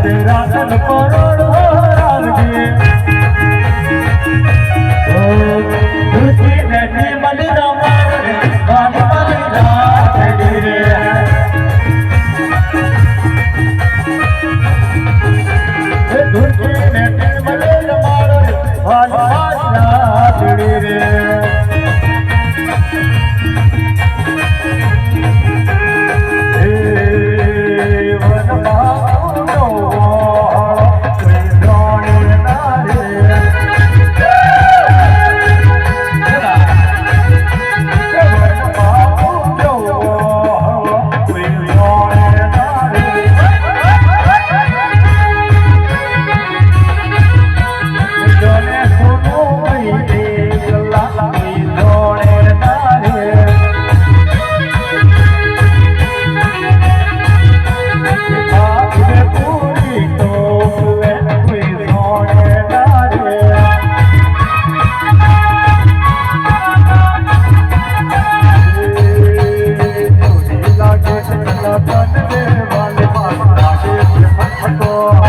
तेरा सन करोड़ो रावजी ओ तुझी नदी मलिना मारे गान मलिना तेरे ए तुझी नदी मलिना मारे गान मलिना तेरे Oh